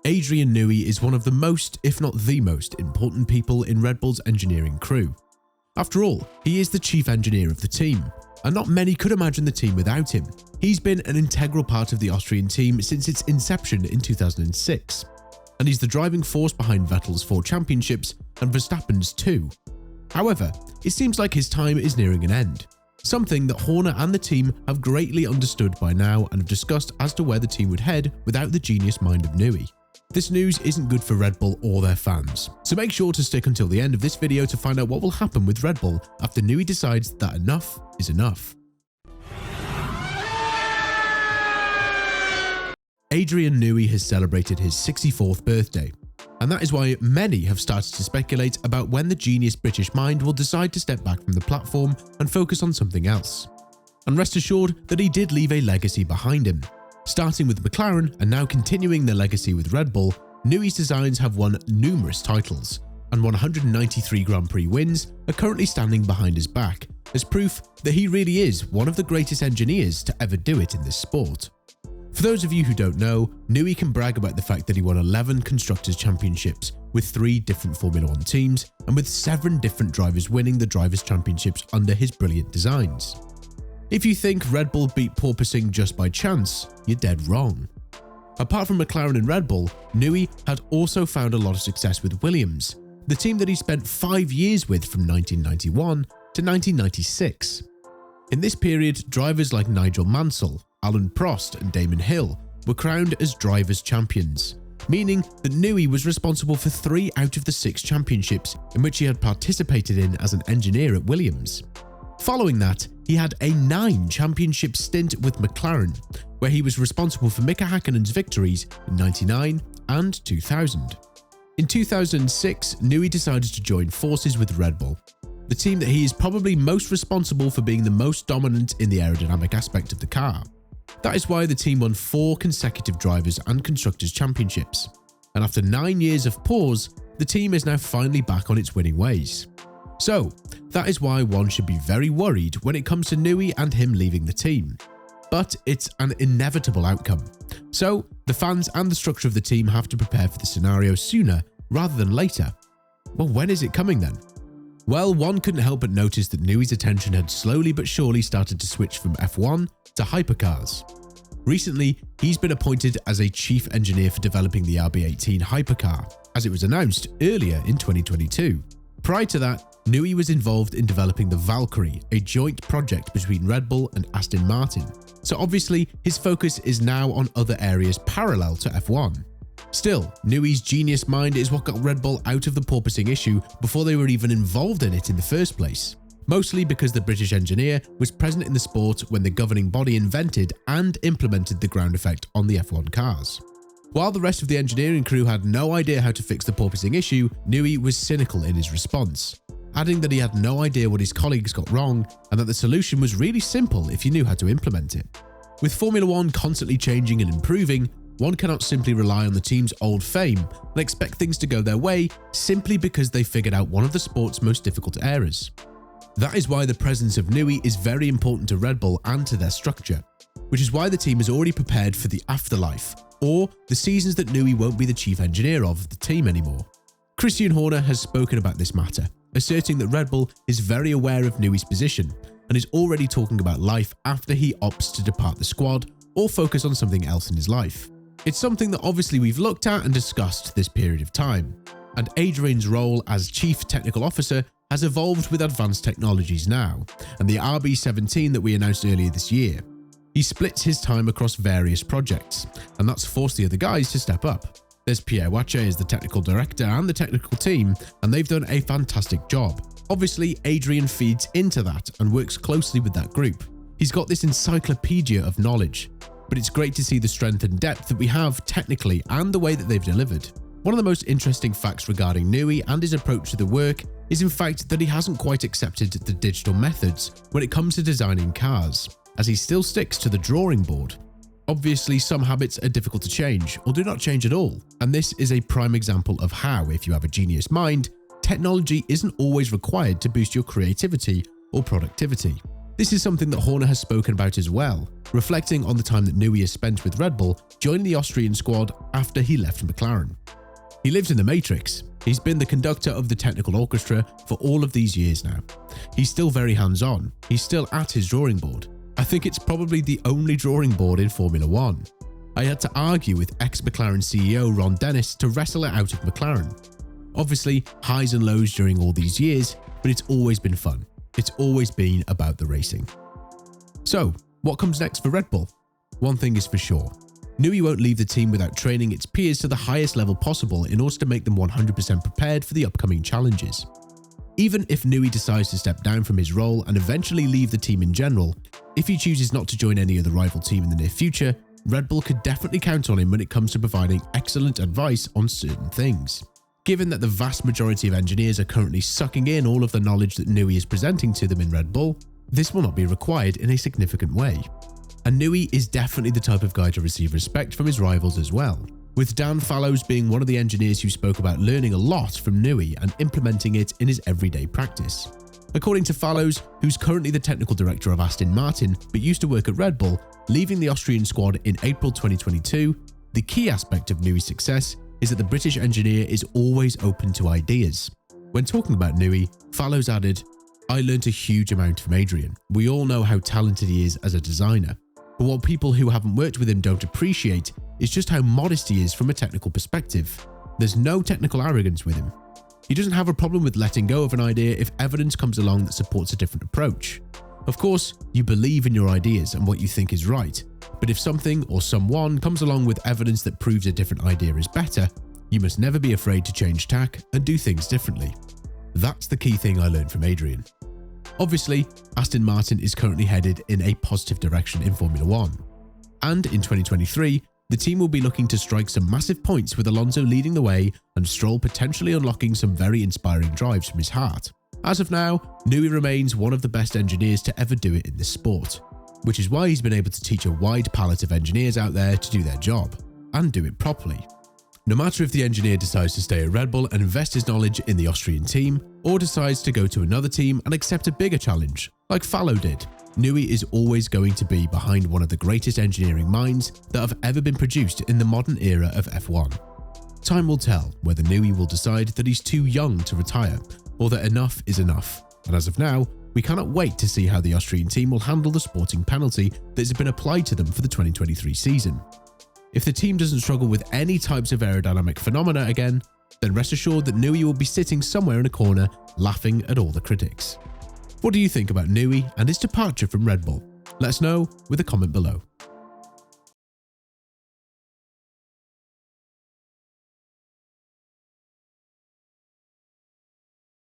Adrian Newey is one of the most, if not the most, important people in Red Bull's engineering crew. After all, he is the chief engineer of the team, and not many could imagine the team without him. He's been an integral part of the Austrian team since its inception in 2006, and he's the driving force behind Vettel's 4 championships and Verstappen's 2. However, it seems like his time is nearing an end, something that Horner and the team have greatly understood by now and have discussed as to where the team would head without the genius mind of Newey. This news isn't good for Red Bull or their fans, so make sure to stick until the end of this video to find out what will happen with Red Bull after Newey decides that enough is enough. Adrian Newey has celebrated his 64th birthday, and that is why many have started to speculate about when the genius British mind will decide to step back from the platform and focus on something else. And rest assured that he did leave a legacy behind him. Starting with McLaren and now continuing their legacy with Red Bull, Newey's designs have won numerous titles, and 193 Grand Prix wins are currently standing behind his back as proof that he really is one of the greatest engineers to ever do it in this sport. For those of you who don't know, Newey can brag about the fact that he won 11 Constructors' Championships with 3 different Formula 1 teams and with 7 different drivers winning the Drivers' Championships under his brilliant designs. If you think Red Bull beat porpoising just by chance, you're dead wrong. Apart from McLaren and Red Bull, Newey had also found a lot of success with Williams, the team that he spent 5 years with from 1991 to 1996. In this period, drivers like Nigel Mansell, Alan Prost and Damon Hill were crowned as drivers' champions, meaning that Newey was responsible for 3 out of the 6 championships in which he had participated in as an engineer at Williams. Following that, he had a 9 championship stint with McLaren, where he was responsible for Mika Häkkinen's victories in 1999 and 2000. In 2006, Newey decided to join forces with Red Bull, the team that he is probably most responsible for being the most dominant in the aerodynamic aspect of the car. That is why the team won 4 consecutive Drivers' and Constructors' Championships, and after 9 years of pause, the team is now finally back on its winning ways. So, that is why one should be very worried when it comes to Newey and him leaving the team. But it's an inevitable outcome. So, the fans and the structure of the team have to prepare for the scenario sooner rather than later. Well, when is it coming then? Well, one couldn't help but notice that Newey's attention had slowly but surely started to switch from F1 to hypercars. Recently, he's been appointed as a chief engineer for developing the RB18 hypercar, as it was announced earlier in 2022. Prior to that, Newey was involved in developing the Valkyrie, a joint project between Red Bull and Aston Martin. So obviously, his focus is now on other areas parallel to F1. Still, Newey's genius mind is what got Red Bull out of the porpoising issue before they were even involved in it in the first place. Mostly because the British engineer was present in the sport when the governing body invented and implemented the ground effect on the F1 cars. While the rest of the engineering crew had no idea how to fix the porpoising issue, Newey was cynical in his response, adding that he had no idea what his colleagues got wrong and that the solution was really simple if you knew how to implement it. With Formula 1 constantly changing and improving, one cannot simply rely on the team's old fame and expect things to go their way simply because they figured out one of the sport's most difficult errors. That is why the presence of Newey is very important to Red Bull and to their structure, which is why the team is already prepared for the afterlife, or the seasons that Newey won't be the chief engineer of the team anymore. Christian Horner has spoken about this matter, asserting that Red Bull is very aware of Newey's position and is already talking about life after he opts to depart the squad or focus on something else in his life. It's something that obviously we've looked at and discussed this period of time, and Adrian's role as Chief Technical Officer has evolved with advanced technologies now, and the RB17 that we announced earlier this year. He splits his time across various projects, and that's forced the other guys to step up. There's Pierre Wache as the technical director and the technical team, and they've done a fantastic job. Obviously, Adrian feeds into that and works closely with that group. He's got this encyclopedia of knowledge, but it's great to see the strength and depth that we have technically and the way that they've delivered. One of the most interesting facts regarding Newey and his approach to the work is in fact that he hasn't quite accepted the digital methods when it comes to designing cars, as he still sticks to the drawing board. Obviously, some habits are difficult to change or do not change at all, and this is a prime example of how, if you have a genius mind, technology isn't always required to boost your creativity or productivity. This is something that Horner has spoken about as well, reflecting on the time that Newey has spent with Red Bull, joining the Austrian squad after he left McLaren. He lives in the Matrix. He's been the conductor of the technical orchestra for all of these years now. He's still very hands-on. He's still at his drawing board. I think it's probably the only drawing board in Formula One. I had to argue with ex-McLaren CEO Ron Dennis to wrestle it out of McLaren. Obviously, highs and lows during all these years, but it's always been fun. It's always been about the racing. So, what comes next for Red Bull? One thing is for sure. Newey won't leave the team without training its peers to the highest level possible in order to make them 100% prepared for the upcoming challenges. Even if Newey decides to step down from his role and eventually leave the team in general, if he chooses not to join any other rival team in the near future, Red Bull could definitely count on him when it comes to providing excellent advice on certain things. Given that the vast majority of engineers are currently sucking in all of the knowledge that Newey is presenting to them in Red Bull, this will not be required in a significant way. And Newey is definitely the type of guy to receive respect from his rivals as well, with Dan Fallows being one of the engineers who spoke about learning a lot from Newey and implementing it in his everyday practice. According to Fallows, who's currently the technical director of Aston Martin but used to work at Red Bull, leaving the Austrian squad in April 2022, the key aspect of Newey's success is that the British engineer is always open to ideas. When talking about Newey, Fallows added, "I learned a huge amount from Adrian. We all know how talented he is as a designer. But what people who haven't worked with him don't appreciate is just how modest he is from a technical perspective. There's no technical arrogance with him. He doesn't have a problem with letting go of an idea if evidence comes along that supports a different approach. Of course, you believe in your ideas and what you think is right, but if something or someone comes along with evidence that proves a different idea is better, you must never be afraid to change tack and do things differently." That's the key thing I learned from Adrian. Obviously, Aston Martin is currently headed in a positive direction in Formula One. And in 2023, the team will be looking to strike some massive points with Alonso leading the way and Stroll potentially unlocking some very inspiring drives from his heart. As of now, Newey remains one of the best engineers to ever do it in this sport, which is why he's been able to teach a wide palette of engineers out there to do their job, and do it properly. No matter if the engineer decides to stay at Red Bull and invest his knowledge in the Austrian team, or decides to go to another team and accept a bigger challenge, like Fallow did, Newey is always going to be behind one of the greatest engineering minds that have ever been produced in the modern era of F1. Time will tell whether Newey will decide that he's too young to retire, or that enough is enough, and as of now, we cannot wait to see how the Austrian team will handle the sporting penalty that has been applied to them for the 2023 season. If the team doesn't struggle with any types of aerodynamic phenomena again, then rest assured that Newey will be sitting somewhere in a corner laughing at all the critics. What do you think about Newey and his departure from Red Bull? Let us know with a comment below.